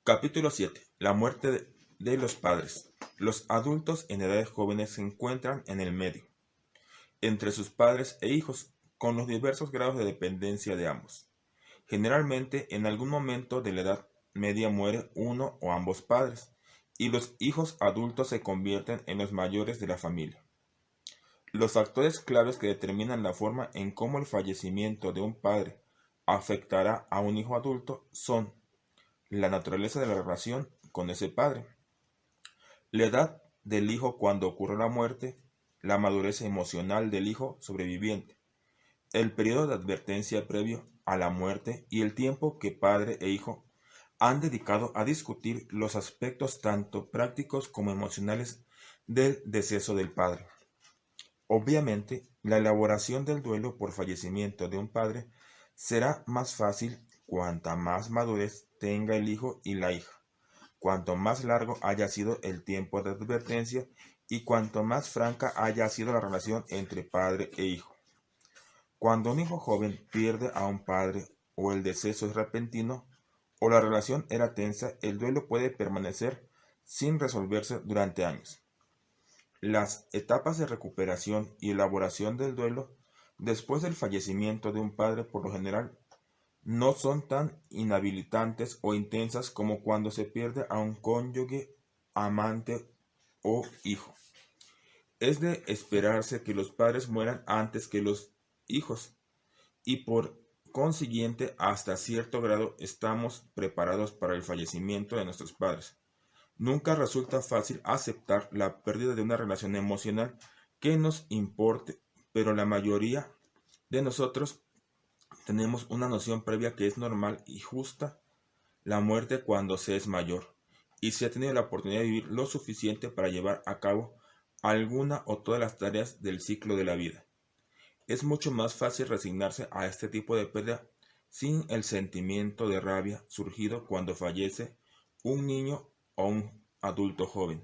Capítulo 7. La muerte de los padres. Los adultos en edades jóvenes se encuentran en el medio, entre sus padres e hijos, con los diversos grados de dependencia de ambos. Generalmente, en algún momento de la edad media muere uno o ambos padres, y los hijos adultos se convierten en los mayores de la familia. Los factores claves que determinan la forma en cómo el fallecimiento de un padre afectará a un hijo adulto son la naturaleza de la relación con ese padre, la edad del hijo cuando ocurre la muerte, la madurez emocional del hijo sobreviviente, el periodo de advertencia previo a la muerte y el tiempo que padre e hijo han dedicado a discutir los aspectos tanto prácticos como emocionales del deceso del padre. Obviamente, la elaboración del duelo por fallecimiento de un padre será más fácil cuanta más madurez tenga el hijo y la hija, cuanto más largo haya sido el tiempo de advertencia y cuanto más franca haya sido la relación entre padre e hijo. Cuando un hijo joven pierde a un padre o el deceso es repentino o la relación era tensa, el duelo puede permanecer sin resolverse durante años. Las etapas de recuperación y elaboración del duelo después del fallecimiento de un padre por lo general no son tan inhabilitantes o intensas como cuando se pierde a un cónyuge, amante o hijo. Es de esperarse que los padres mueran antes que los hijos y por consiguiente hasta cierto grado estamos preparados para el fallecimiento de nuestros padres. Nunca resulta fácil aceptar la pérdida de una relación emocional que nos importe, pero la mayoría de nosotros tenemos una noción previa que es normal y justa la muerte cuando se es mayor y se ha tenido la oportunidad de vivir lo suficiente para llevar a cabo alguna o todas las tareas del ciclo de la vida. Es mucho más fácil resignarse a este tipo de pérdida sin el sentimiento de rabia surgido cuando fallece un niño o un adulto joven.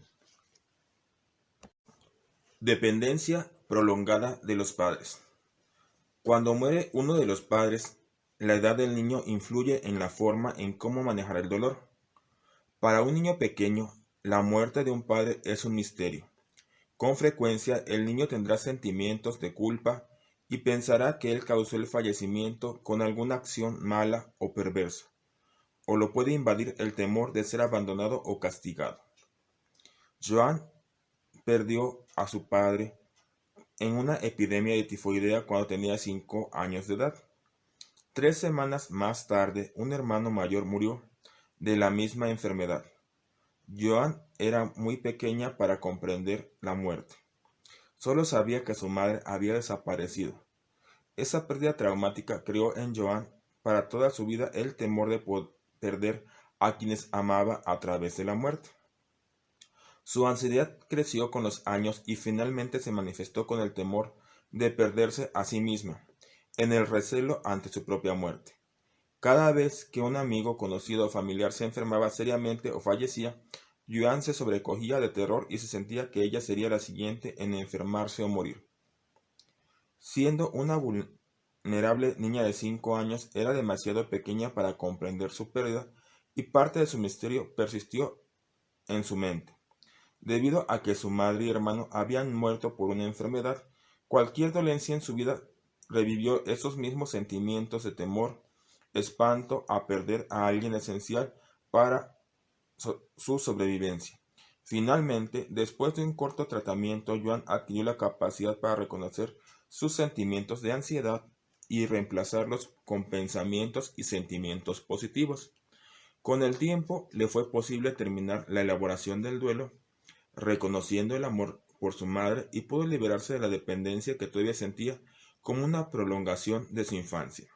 Dependencia prolongada de los padres. Cuando muere uno de los padres, la edad del niño influye en la forma en cómo manejar el dolor. Para un niño pequeño, la muerte de un padre es un misterio. Con frecuencia, el niño tendrá sentimientos de culpa y pensará que él causó el fallecimiento con alguna acción mala o perversa, o lo puede invadir el temor de ser abandonado o castigado. Joan perdió a su padre en una epidemia de tifoidea cuando tenía 5 años de edad. 3 semanas más tarde, un hermano mayor murió de la misma enfermedad. Joan era muy pequeña para comprender la muerte. Solo sabía que su madre había desaparecido. Esa pérdida traumática creó en Joan para toda su vida el temor de perder a quienes amaba a través de la muerte. Su ansiedad creció con los años y finalmente se manifestó con el temor de perderse a sí misma, en el recelo ante su propia muerte. Cada vez que un amigo, conocido o familiar se enfermaba seriamente o fallecía, Joan se sobrecogía de terror y se sentía que ella sería la siguiente en enfermarse o morir. Siendo una vulnerable niña de 5 años, era demasiado pequeña para comprender su pérdida y parte de su misterio persistió en su mente. Debido a que su madre y hermano habían muerto por una enfermedad, cualquier dolencia en su vida revivió esos mismos sentimientos de temor, espanto a perder a alguien esencial para su sobrevivencia. Finalmente, después de un corto tratamiento, Joan adquirió la capacidad para reconocer sus sentimientos de ansiedad y reemplazarlos con pensamientos y sentimientos positivos. Con el tiempo, le fue posible terminar la elaboración del duelo, reconociendo el amor por su madre y pudo liberarse de la dependencia que todavía sentía como una prolongación de su infancia.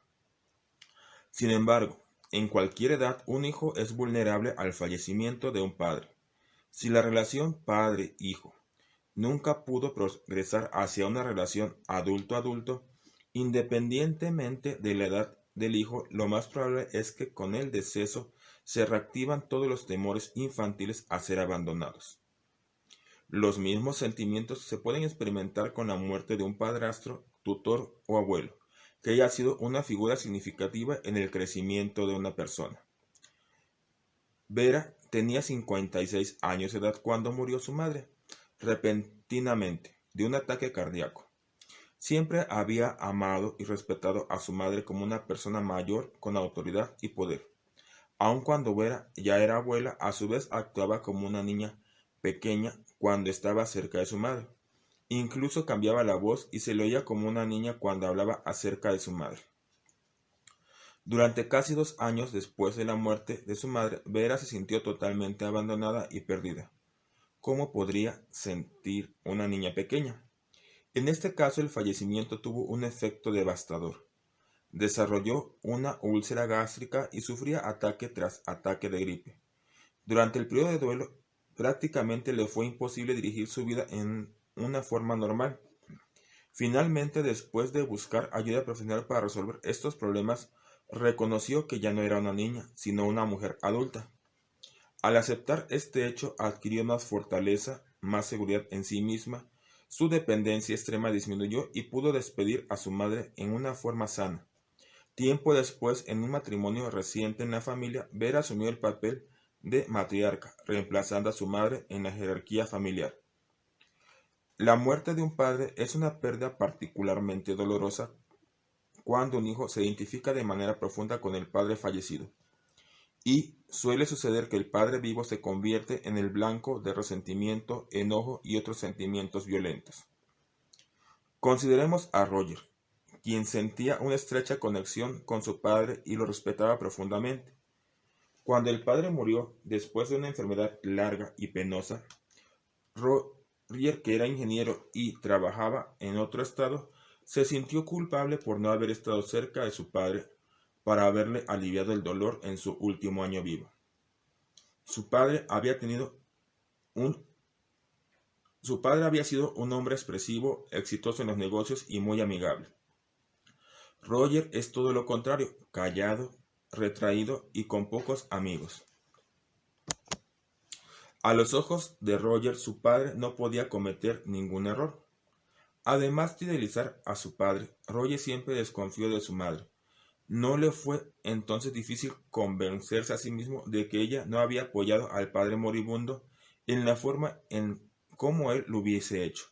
Sin embargo, en cualquier edad un hijo es vulnerable al fallecimiento de un padre. Si la relación padre-hijo nunca pudo progresar hacia una relación adulto-adulto, independientemente de la edad del hijo, lo más probable es que con el deceso se reactivan todos los temores infantiles a ser abandonados. Los mismos sentimientos se pueden experimentar con la muerte de un padrastro, tutor o abuelo, que haya sido una figura significativa en el crecimiento de una persona. Vera tenía 56 años de edad cuando murió su madre, repentinamente, de un ataque cardíaco. Siempre había amado y respetado a su madre como una persona mayor con autoridad y poder. Aun cuando Vera ya era abuela, a su vez actuaba como una niña pequeña cuando estaba cerca de su madre. Incluso cambiaba la voz y se le oía como una niña cuando hablaba acerca de su madre. Durante casi 2 años después de la muerte de su madre, Vera se sintió totalmente abandonada y perdida. ¿Cómo podría sentir una niña pequeña? En este caso, el fallecimiento tuvo un efecto devastador. Desarrolló una úlcera gástrica y sufría ataque tras ataque de gripe. Durante el periodo de duelo, prácticamente le fue imposible dirigir su vida en una forma normal. Finalmente, después de buscar ayuda profesional para resolver estos problemas, reconoció que ya no era una niña, sino una mujer adulta. Al aceptar este hecho, adquirió más fortaleza, más seguridad en sí misma, su dependencia extrema disminuyó y pudo despedir a su madre en una forma sana. Tiempo después, en un matrimonio reciente en la familia, Vera asumió el papel de matriarca, reemplazando a su madre en la jerarquía familiar. La muerte de un padre es una pérdida particularmente dolorosa cuando un hijo se identifica de manera profunda con el padre fallecido, y suele suceder que el padre vivo se convierte en el blanco de resentimiento, enojo y otros sentimientos violentos. Consideremos a Roger, quien sentía una estrecha conexión con su padre y lo respetaba profundamente. Cuando el padre murió después de una enfermedad larga y penosa, Roger, que era ingeniero y trabajaba en otro estado, se sintió culpable por no haber estado cerca de su padre para haberle aliviado el dolor en su último año vivo. Su padre había sido un hombre expresivo, exitoso en los negocios y muy amigable. Roger es todo lo contrario, callado, retraído y con pocos amigos. A los ojos de Roger, su padre no podía cometer ningún error. Además de idealizar a su padre, Roger siempre desconfió de su madre. No le fue entonces difícil convencerse a sí mismo de que ella no había apoyado al padre moribundo en la forma en cómo él lo hubiese hecho.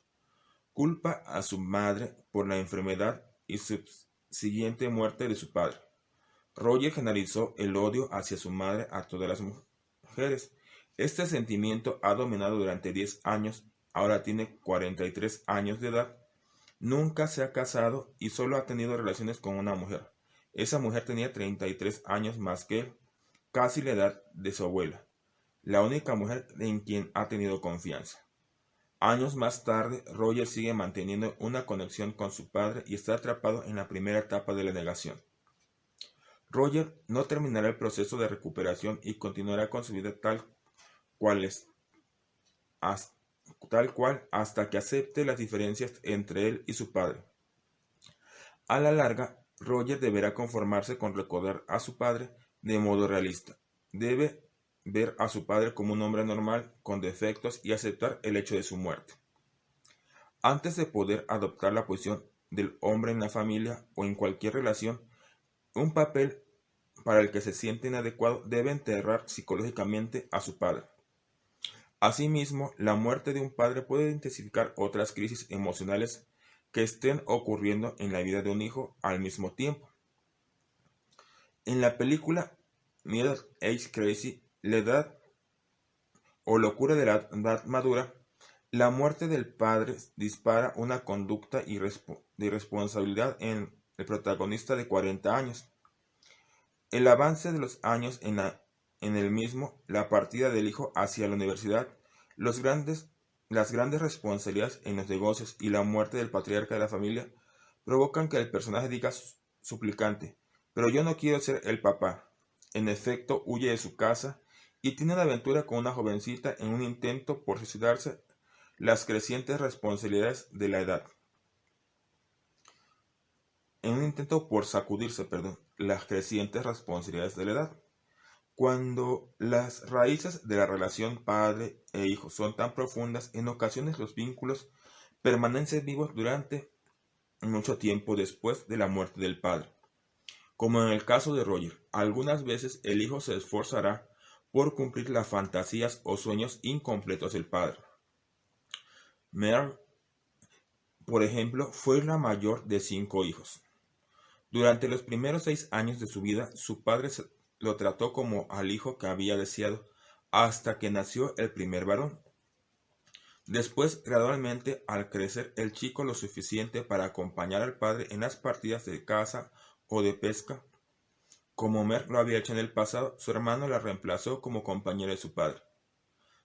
Culpa a su madre por la enfermedad y subsiguiente muerte de su padre. Roger generalizó el odio hacia su madre a todas las mujeres. Este sentimiento ha dominado durante 10 años, ahora tiene 43 años de edad, nunca se ha casado y solo ha tenido relaciones con una mujer. Esa mujer tenía 33 años más que él, casi la edad de su abuela, la única mujer en quien ha tenido confianza. Años más tarde, Roger sigue manteniendo una conexión con su padre y está atrapado en la primera etapa de la negación. Roger no terminará el proceso de recuperación y continuará con su vida tal cual hasta que acepte las diferencias entre él y su padre. A la larga, Roger deberá conformarse con recordar a su padre de modo realista. Debe ver a su padre como un hombre normal, con defectos, y aceptar el hecho de su muerte. Antes de poder adoptar la posición del hombre en la familia o en cualquier relación, un papel para el que se siente inadecuado, debe enterrar psicológicamente a su padre. Asimismo, la muerte de un padre puede intensificar otras crisis emocionales que estén ocurriendo en la vida de un hijo al mismo tiempo. En la película Middle Age Crisis, la edad o locura de la edad madura, la muerte del padre dispara una conducta de irresponsabilidad en el protagonista de 40 años. El avance de los años en el mismo, la partida del hijo hacia la universidad, las grandes responsabilidades en los negocios y la muerte del patriarca de la familia provocan que el personaje diga suplicante, pero yo no quiero ser el papá. En efecto, huye de su casa y tiene una aventura con una jovencita en un intento por suicidarse las crecientes responsabilidades de la edad. Las crecientes responsabilidades de la edad. Cuando las raíces de la relación padre e hijo son tan profundas, en ocasiones los vínculos permanecen vivos durante mucho tiempo después de la muerte del padre. Como en el caso de Roger, algunas veces el hijo se esforzará por cumplir las fantasías o sueños incompletos del padre. Merle, por ejemplo, fue la mayor de 5 hijos. Durante los primeros 6 años de su vida, su padre lo trató como al hijo que había deseado, hasta que nació el primer varón. Después, gradualmente, al crecer el chico lo suficiente para acompañar al padre en las partidas de caza o de pesca, como Merle lo había hecho en el pasado, su hermano la reemplazó como compañero de su padre.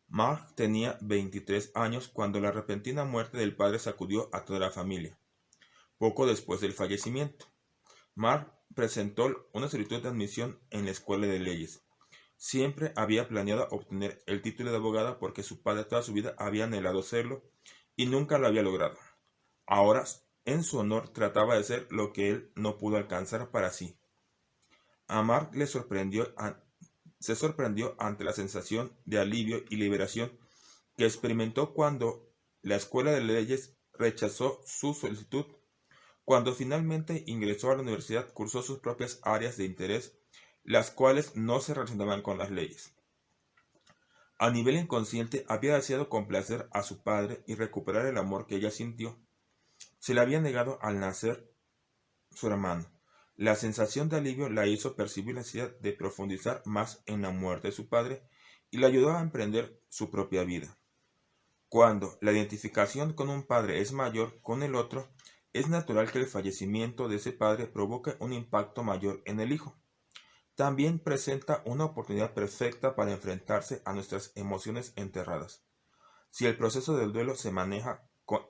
Marge tenía 23 años cuando la repentina muerte del padre sacudió a toda la familia. Poco después del fallecimiento, Marge presentó una solicitud de admisión en la escuela de leyes. Siempre había planeado obtener el título de abogada porque su padre toda su vida había anhelado serlo y nunca lo había logrado. Ahora, en su honor, trataba de ser lo que él no pudo alcanzar para sí. A Marge se sorprendió ante la sensación de alivio y liberación que experimentó cuando la escuela de leyes rechazó su solicitud. Cuando finalmente ingresó a la universidad, cursó sus propias áreas de interés, las cuales no se relacionaban con las leyes. A nivel inconsciente había deseado complacer a su padre y recuperar el amor que ella sintió. Se le había negado al nacer su hermano. La sensación de alivio la hizo percibir la necesidad de profundizar más en la muerte de su padre y la ayudó a emprender su propia vida. Cuando la identificación con un padre es mayor con el otro, es natural que el fallecimiento de ese padre provoque un impacto mayor en el hijo. También presenta una oportunidad perfecta para enfrentarse a nuestras emociones enterradas. Si el proceso del duelo se maneja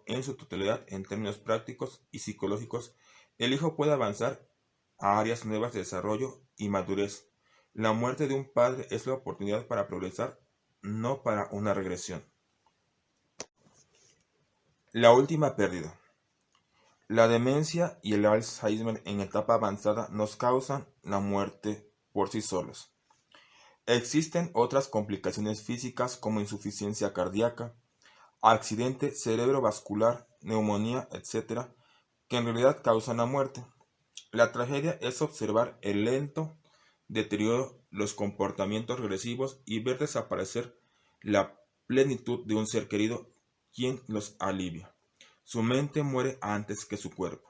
en su totalidad en términos prácticos y psicológicos, el hijo puede avanzar a áreas nuevas de desarrollo y madurez. La muerte de un padre es la oportunidad para progresar, no para una regresión. La última pérdida. La demencia y el Alzheimer en etapa avanzada nos causan la muerte por sí solos. Existen otras complicaciones físicas como insuficiencia cardíaca, accidente cerebrovascular, neumonía, etc., que en realidad causan la muerte. La tragedia es observar el lento deterioro, los comportamientos regresivos y ver desaparecer la plenitud de un ser querido quien los alivia. Su mente muere antes que su cuerpo.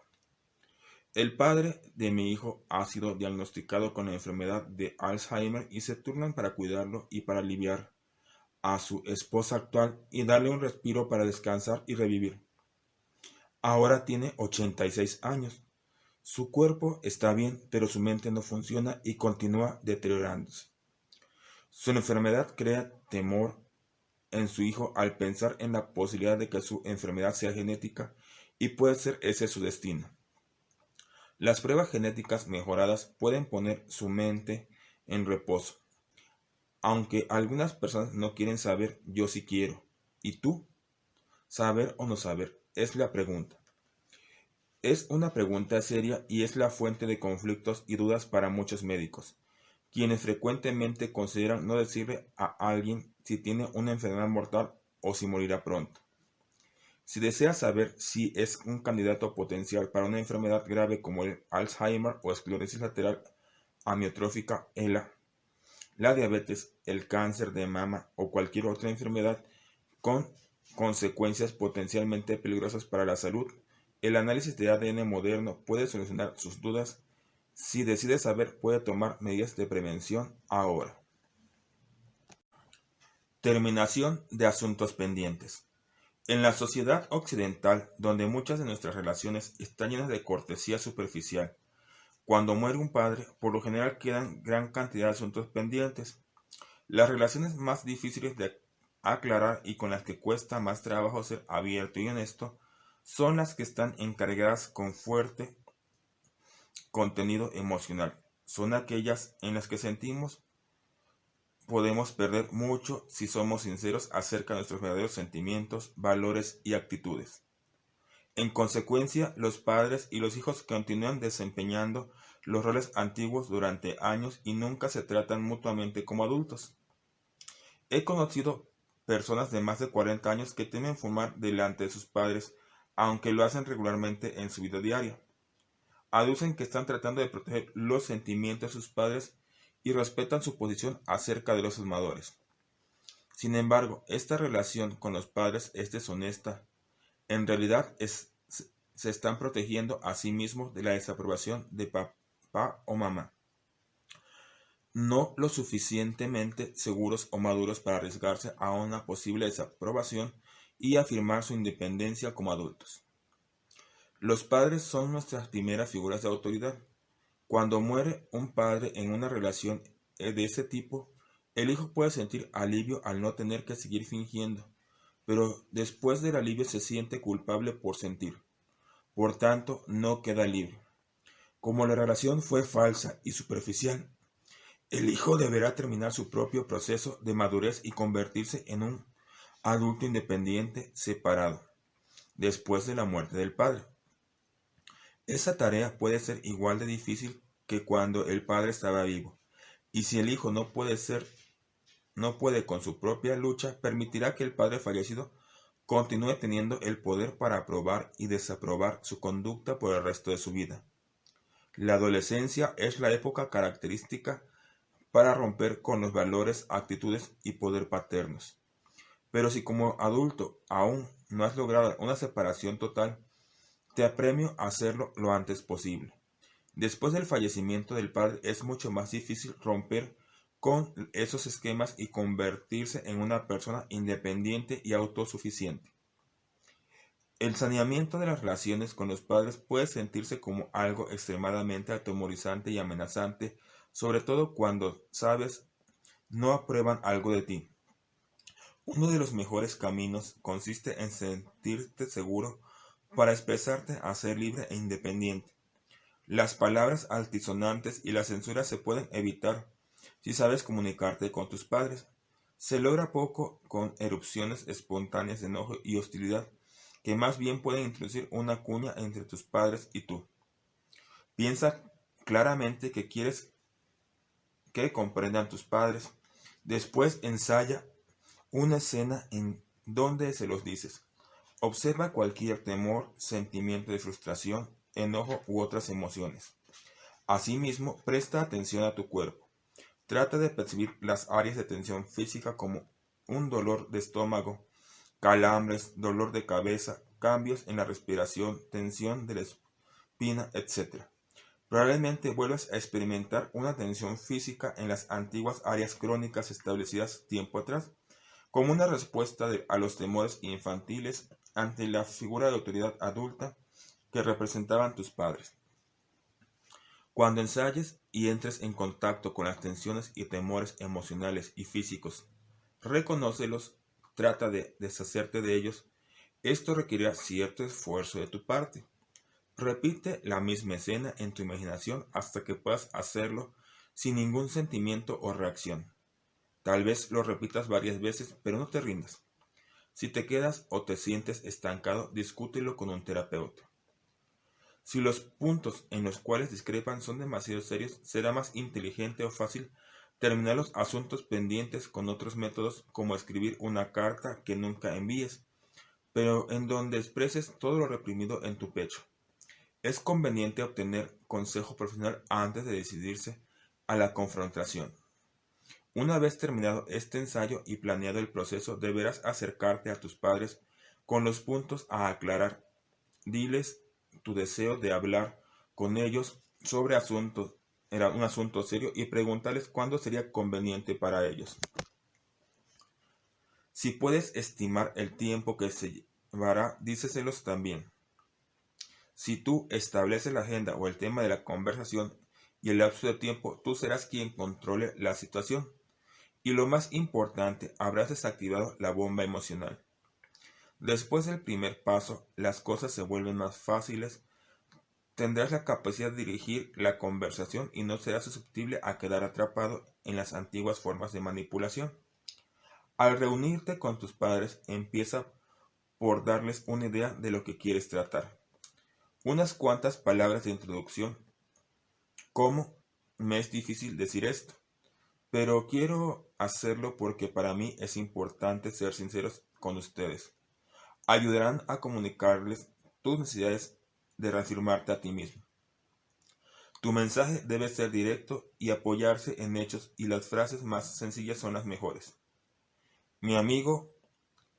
El padre de mi hijo ha sido diagnosticado con la enfermedad de Alzheimer y se turnan para cuidarlo y para aliviar a su esposa actual y darle un respiro para descansar y revivir. Ahora tiene 86 años. Su cuerpo está bien, pero su mente no funciona y continúa deteriorándose. Su enfermedad crea temor en su hijo al pensar en la posibilidad de que su enfermedad sea genética y puede ser ese su destino. Las pruebas genéticas mejoradas pueden poner su mente en reposo. Aunque algunas personas no quieren saber, yo sí quiero. ¿Y tú? ¿Saber o no saber? Es la pregunta. Es una pregunta seria y es la fuente de conflictos y dudas para muchos médicos, quienes frecuentemente consideran no decirle a alguien si tiene una enfermedad mortal o si morirá pronto. Si deseas saber si es un candidato potencial para una enfermedad grave como el Alzheimer o esclerosis lateral amiotrófica (ELA), la diabetes, el cáncer de mama o cualquier otra enfermedad con consecuencias potencialmente peligrosas para la salud, el análisis de ADN moderno puede solucionar sus dudas. Si decide saber, puede tomar medidas de prevención ahora. Terminación de asuntos pendientes. En la sociedad occidental, donde muchas de nuestras relaciones están llenas de cortesía superficial, cuando muere un padre, por lo general quedan gran cantidad de asuntos pendientes. Las relaciones más difíciles de aclarar y con las que cuesta más trabajo ser abierto y honesto son las que están encargadas con fuerte contenido emocional. Son aquellas en las que sentimos podemos perder mucho si somos sinceros acerca de nuestros verdaderos sentimientos, valores y actitudes. En consecuencia, los padres y los hijos continúan desempeñando los roles antiguos durante años y nunca se tratan mutuamente como adultos. He conocido personas de más de 40 años que temen fumar delante de sus padres, aunque lo hacen regularmente en su vida diaria. Aducen que están tratando de proteger los sentimientos de sus padres y respetan su posición acerca de los formadores. Sin embargo, esta relación con los padres es deshonesta. En realidad se están protegiendo a sí mismos de la desaprobación de papá o mamá. No lo suficientemente seguros o maduros para arriesgarse a una posible desaprobación y afirmar su independencia como adultos. Los padres son nuestras primeras figuras de autoridad. Cuando muere un padre en una relación de ese tipo, el hijo puede sentir alivio al no tener que seguir fingiendo, pero después del alivio se siente culpable por sentir. Por tanto, no queda libre. Como la relación fue falsa y superficial, el hijo deberá terminar su propio proceso de madurez y convertirse en un adulto independiente separado, después de la muerte del padre. Esa tarea puede ser igual de difícil que cuando el padre estaba vivo, y si el hijo no puede con su propia lucha, permitirá que el padre fallecido continúe teniendo el poder para aprobar y desaprobar su conducta por el resto de su vida. La adolescencia es la época característica para romper con los valores, actitudes y poder paternos. Pero si como adulto aún no has logrado una separación total, te apremio a hacerlo lo antes posible. Después del fallecimiento del padre es mucho más difícil romper con esos esquemas y convertirse en una persona independiente y autosuficiente. El saneamiento de las relaciones con los padres puede sentirse como algo extremadamente atemorizante y amenazante, sobre todo cuando, sabes, no aprueban algo de ti. Uno de los mejores caminos consiste en sentirte seguro para expresarte a ser libre e independiente. Las palabras altisonantes y la censura se pueden evitar si sabes comunicarte con tus padres. Se logra poco con erupciones espontáneas de enojo y hostilidad, que más bien pueden introducir una cuña entre tus padres y tú. Piensa claramente que quieres que comprendan tus padres. Después ensaya una escena en donde se los dices. Observa cualquier temor, sentimiento de frustración, enojo u otras emociones. Asimismo, presta atención a tu cuerpo. Trata de percibir las áreas de tensión física como un dolor de estómago, calambres, dolor de cabeza, cambios en la respiración, tensión de la espina, etc. Probablemente vuelvas a experimentar una tensión física en las antiguas áreas crónicas establecidas tiempo atrás, como una respuesta a los temores infantiles ante la figura de autoridad adulta que representaban tus padres. Cuando ensayes y entres en contacto con las tensiones y temores emocionales y físicos, reconócelos, trata de deshacerte de ellos. Esto requerirá cierto esfuerzo de tu parte. Repite la misma escena en tu imaginación hasta que puedas hacerlo sin ningún sentimiento o reacción. Tal vez lo repitas varias veces, pero no te rindas. Si te quedas o te sientes estancado, discútelo con un terapeuta. Si los puntos en los cuales discrepan son demasiado serios, será más inteligente o fácil terminar los asuntos pendientes con otros métodos, como escribir una carta que nunca envíes, pero en donde expreses todo lo reprimido en tu pecho. Es conveniente obtener consejo profesional antes de decidirse a la confrontación. Una vez terminado este ensayo y planeado el proceso, deberás acercarte a tus padres con los puntos a aclarar. Diles tu deseo de hablar con ellos sobre un asunto serio y preguntarles cuándo sería conveniente para ellos. Si puedes estimar el tiempo que se llevará, díceselos también. Si tú estableces la agenda o el tema de la conversación y el lapso de tiempo, tú serás quien controle la situación. Y lo más importante, habrás desactivado la bomba emocional. Después del primer paso, las cosas se vuelven más fáciles. Tendrás la capacidad de dirigir la conversación y no serás susceptible a quedar atrapado en las antiguas formas de manipulación. Al reunirte con tus padres, empieza por darles una idea de lo que quieres tratar. Unas cuantas palabras de introducción. ¿Cómo? Me es difícil decir esto, pero quiero hacerlo porque para mí es importante ser sinceros con ustedes. Ayudarán a comunicarles tus necesidades de reafirmarte a ti mismo. Tu mensaje debe ser directo y apoyarse en hechos, y las frases más sencillas son las mejores. Mi amigo,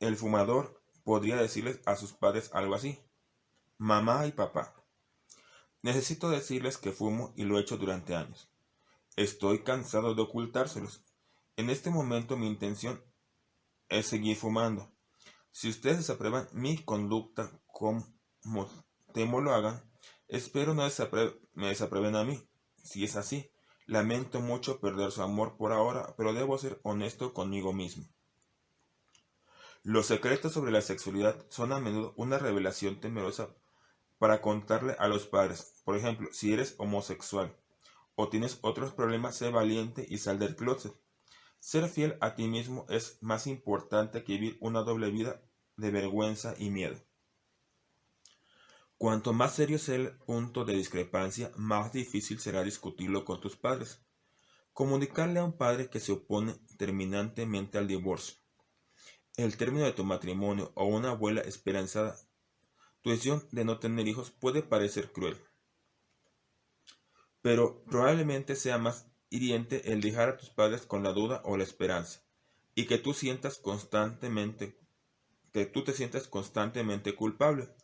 el fumador, podría decirles a sus padres algo así: mamá y papá, necesito decirles que fumo y lo he hecho durante años. Estoy cansado de ocultárselos. En este momento mi intención es seguir fumando. Si ustedes desaprueban mi conducta como temo lo hagan, espero no me desaprueben a mí. Si es así, lamento mucho perder su amor por ahora, pero debo ser honesto conmigo mismo. Los secretos sobre la sexualidad son a menudo una revelación temerosa para contarle a los padres. Por ejemplo, si eres homosexual o tienes otros problemas, sé valiente y sal del closet. Ser fiel a ti mismo es más importante que vivir una doble vida de vergüenza y miedo. Cuanto más serio sea el punto de discrepancia, más difícil será discutirlo con tus padres. Comunicarle a un padre que se opone terminantemente al divorcio, el término de tu matrimonio, o una abuela esperanzada tu decisión de no tener hijos puede parecer cruel, pero probablemente sea más hiriente el dejar a tus padres con la duda o la esperanza, y que tú te sientas constantemente culpable.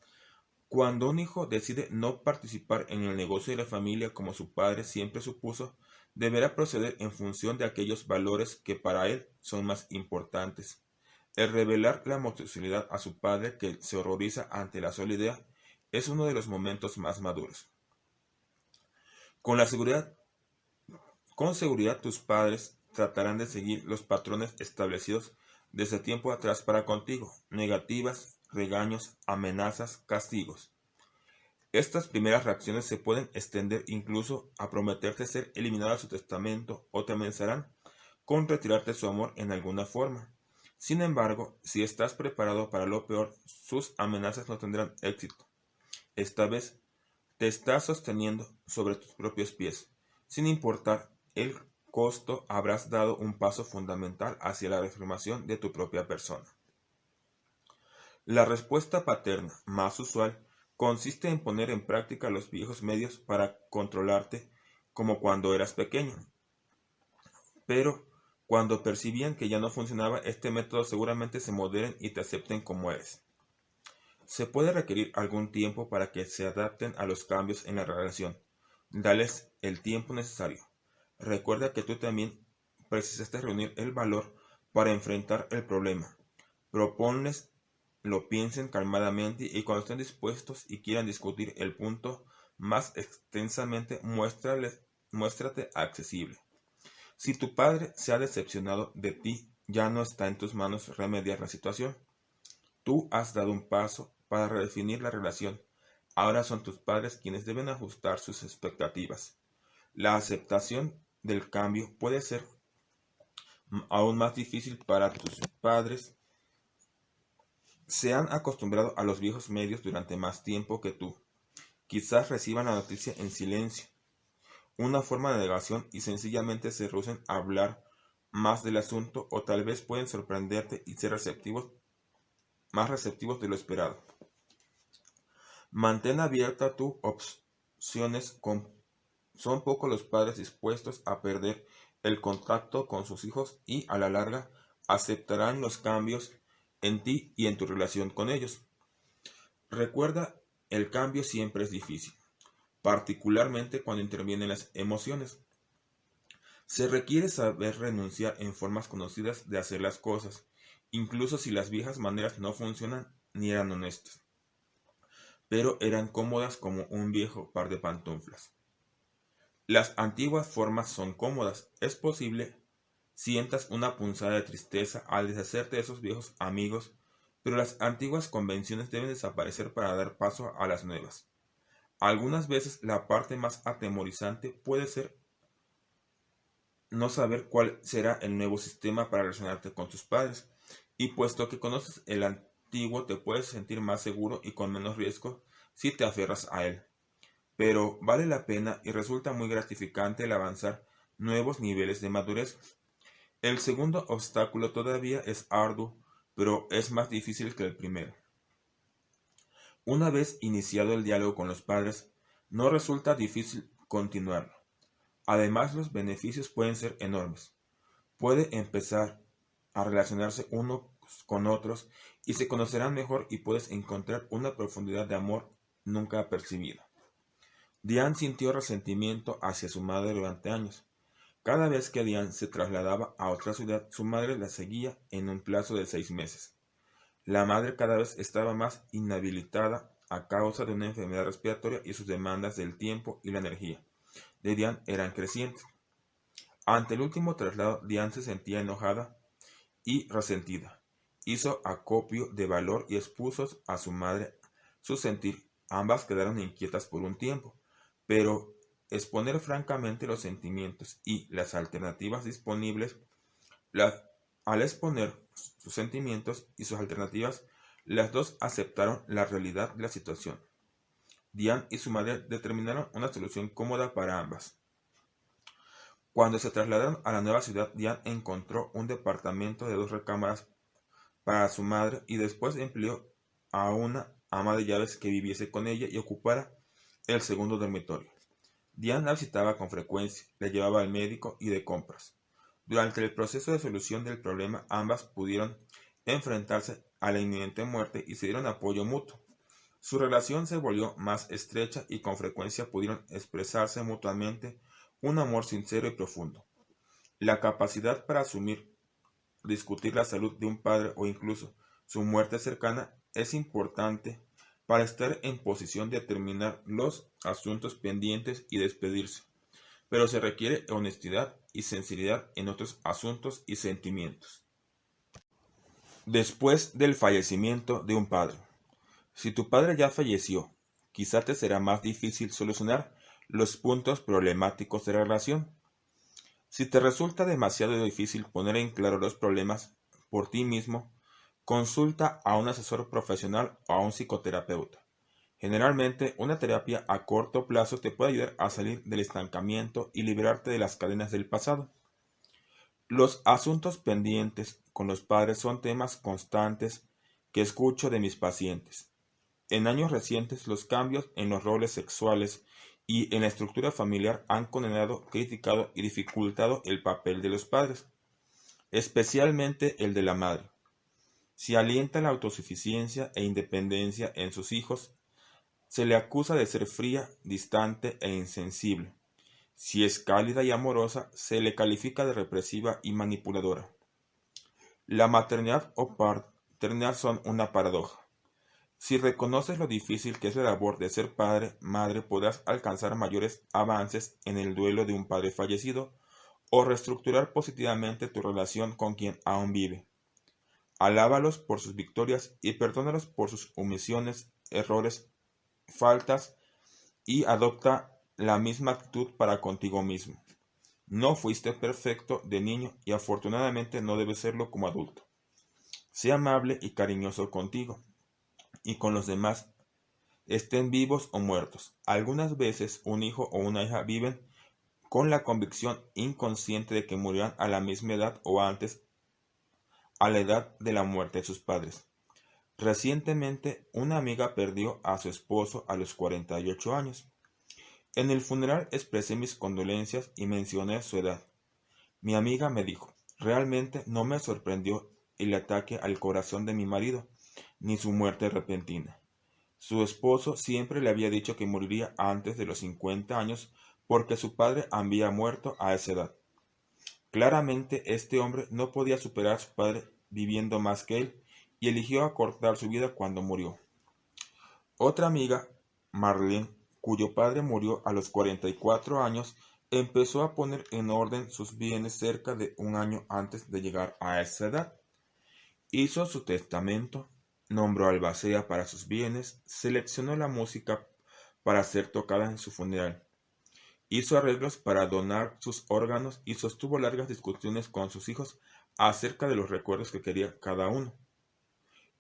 Cuando un hijo decide no participar en el negocio de la familia como su padre siempre supuso, deberá proceder en función de aquellos valores que para él son más importantes. El revelar la homosexualidad a su padre, que se horroriza ante la sola idea, es uno de los momentos más maduros. Con seguridad tus padres tratarán de seguir los patrones establecidos desde tiempo atrás para contigo: negativas, regaños, amenazas, castigos. Estas primeras reacciones se pueden extender incluso a prometerte ser eliminado de su testamento, o te amenazarán con retirarte su amor en alguna forma. Sin embargo, si estás preparado para lo peor, sus amenazas no tendrán éxito. Esta vez te estás sosteniendo sobre tus propios pies. Sin importar el costo, habrás dado un paso fundamental hacia la reafirmación de tu propia persona. La respuesta paterna más usual consiste en poner en práctica los viejos medios para controlarte, como cuando eras pequeño. Pero cuando percibían que ya no funcionaba este método, seguramente se moderen y te acepten como eres. Se puede requerir algún tiempo para que se adapten a los cambios en la relación. Dales el tiempo necesario. Recuerda que tú también precisaste reunir el valor para enfrentar el problema. Proponles lo piensen calmadamente, y cuando estén dispuestos y quieran discutir el punto más extensamente, muéstrate accesible. Si tu padre se ha decepcionado de ti, ya no está en tus manos remediar la situación. Tú has dado un paso para redefinir la relación. Ahora son tus padres quienes deben ajustar sus expectativas. La aceptación del cambio puede ser aún más difícil para tus padres. Se han acostumbrado a los viejos medios durante más tiempo que tú. Quizás reciban la noticia en silencio, una forma de negación, y sencillamente se rehúsen a hablar más del asunto, o tal vez pueden sorprenderte y ser más receptivos de lo esperado. Mantén abierta tus opciones. Son pocos los padres dispuestos a perder el contacto con sus hijos, y a la larga aceptarán los cambios en ti y en tu relación con ellos. Recuerda, el cambio siempre es difícil, particularmente cuando intervienen las emociones. Se requiere saber renunciar en formas conocidas de hacer las cosas, incluso si las viejas maneras no funcionan ni eran honestas, pero eran cómodas como un viejo par de pantuflas. Las antiguas formas son cómodas. Es posible sientas una punzada de tristeza al deshacerte de esos viejos amigos, pero las antiguas convenciones deben desaparecer para dar paso a las nuevas. Algunas veces la parte más atemorizante puede ser no saber cuál será el nuevo sistema para relacionarte con tus padres, y puesto que conoces el antiguo, te puedes sentir más seguro y con menos riesgo si te aferras a él. Pero vale la pena y resulta muy gratificante el avanzar nuevos niveles de madurez. El segundo obstáculo todavía es arduo, pero es más difícil que el primero. Una vez iniciado el diálogo con los padres, no resulta difícil continuarlo. Además, los beneficios pueden ser enormes. Puede empezar a relacionarse unos con otros y se conocerán mejor y puedes encontrar una profundidad de amor nunca percibida. Diane sintió resentimiento hacia su madre durante años. Cada vez que Diane se trasladaba a otra ciudad, su madre la seguía en un plazo de 6 meses. La madre cada vez estaba más inhabilitada a causa de una enfermedad respiratoria y sus demandas del tiempo y la energía de Diane eran crecientes. Ante el último traslado, Diane se sentía enojada y resentida. Hizo acopio de valor y expuso a su madre su sentir. Ambas quedaron inquietas por un tiempo, pero exponer francamente los sentimientos y las alternativas disponibles, al exponer sus sentimientos y sus alternativas, las dos aceptaron la realidad de la situación. Diane y su madre determinaron una solución cómoda para ambas. Cuando se trasladaron a la nueva ciudad, Diane encontró un departamento de 2 recámaras para su madre y después empleó a una ama de llaves que viviese con ella y ocupara el segundo dormitorio. Diane la visitaba con frecuencia, la llevaba al médico y de compras. Durante el proceso de solución del problema, ambas pudieron enfrentarse a la inminente muerte y se dieron apoyo mutuo. Su relación se volvió más estrecha y con frecuencia pudieron expresarse mutuamente un amor sincero y profundo. La capacidad para discutir la salud de un padre o incluso su muerte cercana es importante para estar en posición de terminar los asuntos pendientes y despedirse, pero se requiere honestidad y sinceridad en otros asuntos y sentimientos. Después del fallecimiento de un padre. Si tu padre ya falleció, quizá te será más difícil solucionar los puntos problemáticos de la relación. Si te resulta demasiado difícil poner en claro los problemas por ti mismo, consulta a un asesor profesional o a un psicoterapeuta. Generalmente, una terapia a corto plazo te puede ayudar a salir del estancamiento y liberarte de las cadenas del pasado. Los asuntos pendientes con los padres son temas constantes que escucho de mis pacientes. En años recientes, los cambios en los roles sexuales y en la estructura familiar han condenado, criticado y dificultado el papel de los padres, especialmente el de la madre. Si alienta la autosuficiencia e independencia en sus hijos, se le acusa de ser fría, distante e insensible. Si es cálida y amorosa, se le califica de represiva y manipuladora. La maternidad o paternidad son una paradoja. Si reconoces lo difícil que es la labor de ser padre, madre, podrás alcanzar mayores avances en el duelo de un padre fallecido o reestructurar positivamente tu relación con quien aún vive. Alábalos por sus victorias y perdónalos por sus omisiones, errores, faltas y adopta la misma actitud para contigo mismo. No fuiste perfecto de niño y afortunadamente no debes serlo como adulto. Sé amable y cariñoso contigo y con los demás, estén vivos o muertos. Algunas veces un hijo o una hija viven con la convicción inconsciente de que morirán a la misma edad o antes a la edad de la muerte de sus padres. Recientemente, una amiga perdió a su esposo a los 48 años. En el funeral expresé mis condolencias y mencioné su edad. Mi amiga me dijo, realmente no me sorprendió el ataque al corazón de mi marido, ni su muerte repentina. Su esposo siempre le había dicho que moriría antes de los 50 años porque su padre había muerto a esa edad. Claramente este hombre no podía superar a su padre viviendo más que él y eligió acortar su vida cuando murió. Otra amiga, Marlene, cuyo padre murió a los 44 años, empezó a poner en orden sus bienes cerca de un año antes de llegar a esa edad. Hizo su testamento, nombró albacea para sus bienes, seleccionó la música para ser tocada en su funeral, hizo arreglos para donar sus órganos y sostuvo largas discusiones con sus hijos acerca de los recuerdos que quería cada uno.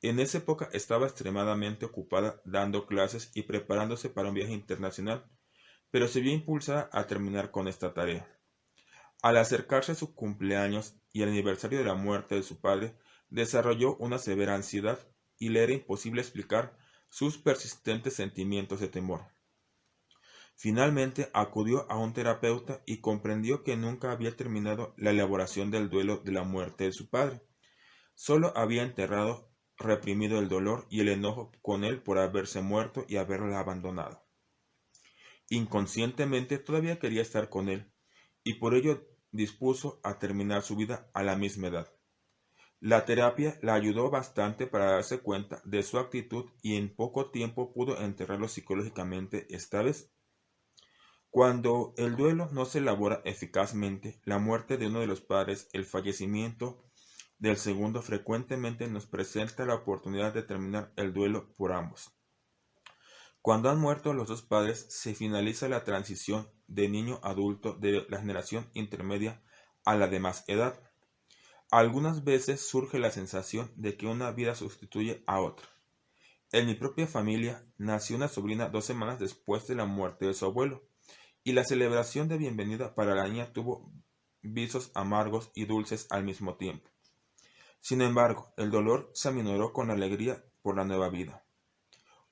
En esa época estaba extremadamente ocupada dando clases y preparándose para un viaje internacional, pero se vio impulsada a terminar con esta tarea. Al acercarse su cumpleaños y el aniversario de la muerte de su padre, desarrolló una severa ansiedad y le era imposible explicar sus persistentes sentimientos de temor. Finalmente acudió a un terapeuta y comprendió que nunca había terminado la elaboración del duelo de la muerte de su padre. Solo había enterrado, reprimido el dolor y el enojo con él por haberse muerto y haberla abandonado. Inconscientemente todavía quería estar con él, y por ello dispuso a terminar su vida a la misma edad. La terapia la ayudó bastante para darse cuenta de su actitud y en poco tiempo pudo enterrarlo psicológicamente esta vez. Cuando el duelo no se elabora eficazmente, la muerte de uno de los padres, el fallecimiento del segundo frecuentemente nos presenta la oportunidad de terminar el duelo por ambos. Cuando han muerto los dos padres, se finaliza la transición de niño a adulto de la generación intermedia a la de más edad. Algunas veces surge la sensación de que una vida sustituye a otra. En mi propia familia nació una sobrina 2 semanas después de la muerte de su abuelo, y la celebración de bienvenida para la niña tuvo visos amargos y dulces al mismo tiempo. Sin embargo, el dolor se aminoró con la alegría por la nueva vida.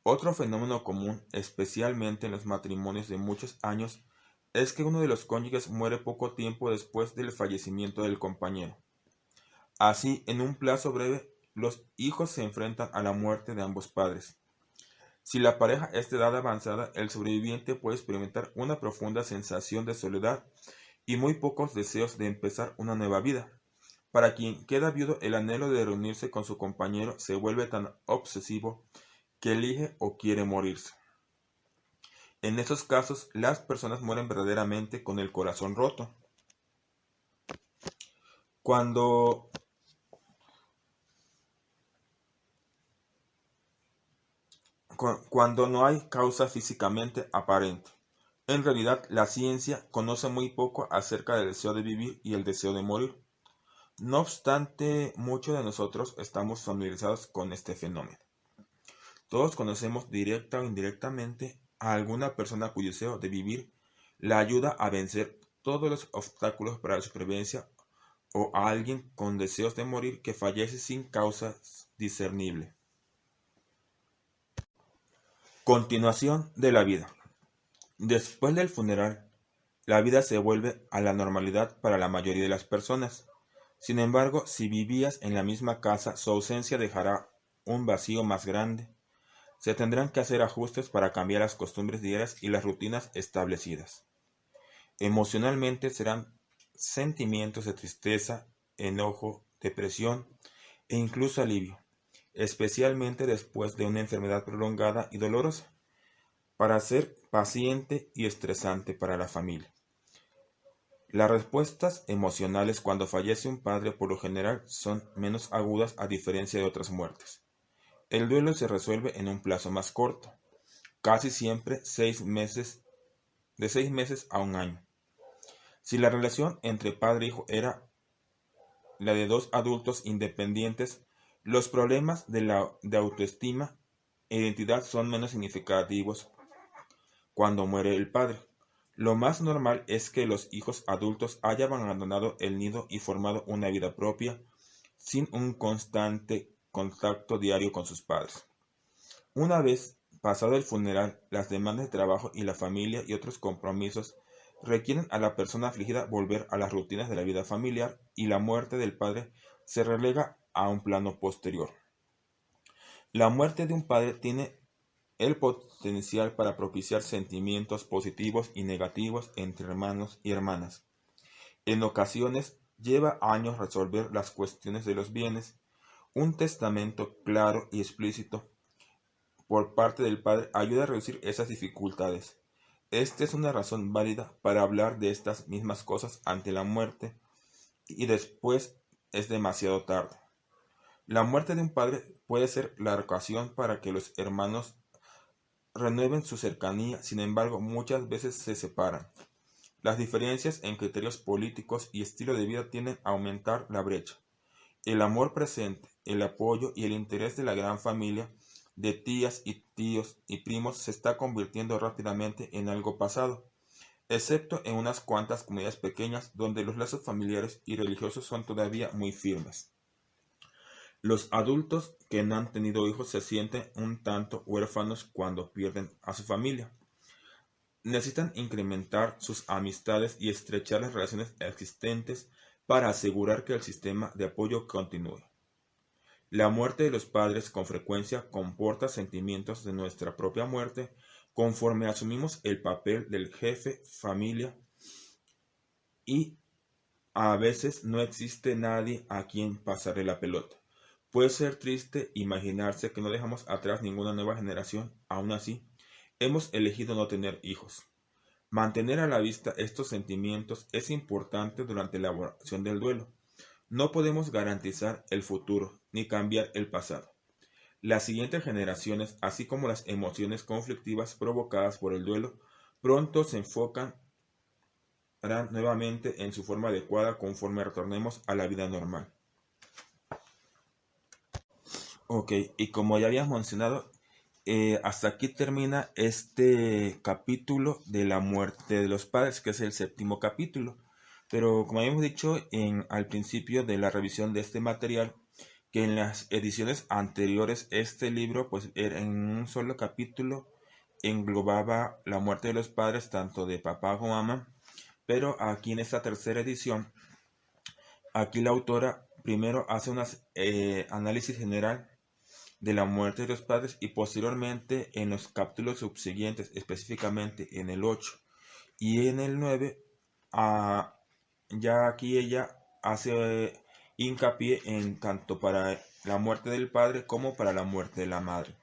Otro fenómeno común, especialmente en los matrimonios de muchos años, es que uno de los cónyuges muere poco tiempo después del fallecimiento del compañero. Así, en un plazo breve, los hijos se enfrentan a la muerte de ambos padres. Si la pareja es de edad avanzada, el sobreviviente puede experimentar una profunda sensación de soledad y muy pocos deseos de empezar una nueva vida. Para quien queda viudo, el anhelo de reunirse con su compañero se vuelve tan obsesivo que elige o quiere morirse. En esos casos, las personas mueren verdaderamente con el corazón roto. Cuando cuando no hay causa físicamente aparente. En realidad, la ciencia conoce muy poco acerca del deseo de vivir y el deseo de morir. No obstante, muchos de nosotros estamos familiarizados con este fenómeno. Todos conocemos directa o indirectamente a alguna persona cuyo deseo de vivir la ayuda a vencer todos los obstáculos para la supervivencia, o a alguien con deseos de morir que fallece sin causa discernible. Continuación de la vida. Después del funeral, la vida se vuelve a la normalidad para la mayoría de las personas. Sin embargo, si vivías en la misma casa, su ausencia dejará un vacío más grande. Se tendrán que hacer ajustes para cambiar las costumbres diarias y las rutinas establecidas. Emocionalmente serán sentimientos de tristeza, enojo, depresión e incluso alivio, especialmente después de una enfermedad prolongada y dolorosa, para ser paciente y estresante para la familia. Las respuestas emocionales cuando fallece un padre por lo general son menos agudas a diferencia de otras muertes. El duelo se resuelve en un plazo más corto, casi siempre de 6 meses a un año. Si la relación entre padre e hijo era la de dos adultos independientes, los problemas de autoestima e identidad son menos significativos cuando muere el padre. Lo más normal es que los hijos adultos hayan abandonado el nido y formado una vida propia sin un constante contacto diario con sus padres. Una vez pasado el funeral, las demandas de trabajo y la familia y otros compromisos requieren a la persona afligida volver a las rutinas de la vida familiar, y la muerte del padre se relega a un plano posterior. La muerte de un padre tiene el potencial para propiciar sentimientos positivos y negativos entre hermanos y hermanas. En ocasiones lleva años resolver las cuestiones de los bienes. Un testamento claro y explícito por parte del padre ayuda a reducir esas dificultades. Esta es una razón válida para hablar de estas mismas cosas ante la muerte, y después es demasiado tarde. La muerte de un padre puede ser la ocasión para que los hermanos renueven su cercanía. Sin embargo, muchas veces se separan. Las diferencias en criterios políticos y estilo de vida tienden a aumentar la brecha. El amor presente, el apoyo y el interés de la gran familia de tías y tíos y primos se está convirtiendo rápidamente en algo pasado, excepto en unas cuantas comunidades pequeñas donde los lazos familiares y religiosos son todavía muy firmes. Los adultos que no han tenido hijos se sienten un tanto huérfanos cuando pierden a su familia. necesitan incrementar sus amistades y estrechar las relaciones existentes para asegurar que el sistema de apoyo continúe. La muerte de los padres con frecuencia comporta sentimientos de nuestra propia muerte conforme asumimos el papel del jefe familia y a veces no existe nadie a quien pasarle la pelota. Puede ser triste imaginarse que no dejamos atrás ninguna nueva generación, aún así, hemos elegido no tener hijos. Mantener a la vista estos sentimientos es importante durante la elaboración del duelo. No podemos garantizar el futuro ni cambiar el pasado. Las siguientes generaciones, así como las emociones conflictivas provocadas por el duelo, pronto se enfocarán nuevamente en su forma adecuada conforme retornemos a la vida normal. Ok, y como ya habíamos mencionado, hasta aquí termina este capítulo de la muerte de los padres, que es el 7º capítulo. Pero como habíamos dicho al principio de la revisión de este material, que en las ediciones anteriores este libro, pues en un solo capítulo, englobaba la muerte de los padres, tanto de papá como mamá. Pero aquí en esta tercera edición, aquí la autora primero hace un análisis general de la muerte de los padres y posteriormente en los capítulos subsiguientes, específicamente en el 8 y en el 9, ya aquí ella hace hincapié en tanto para la muerte del padre como para la muerte de la madre,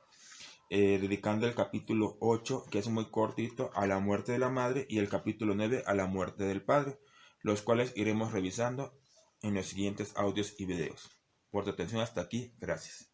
dedicando el capítulo 8, que es muy cortito, a la muerte de la madre y el capítulo 9 a la muerte del padre, los cuales iremos revisando en los siguientes audios y videos. Por tu atención hasta aquí, gracias.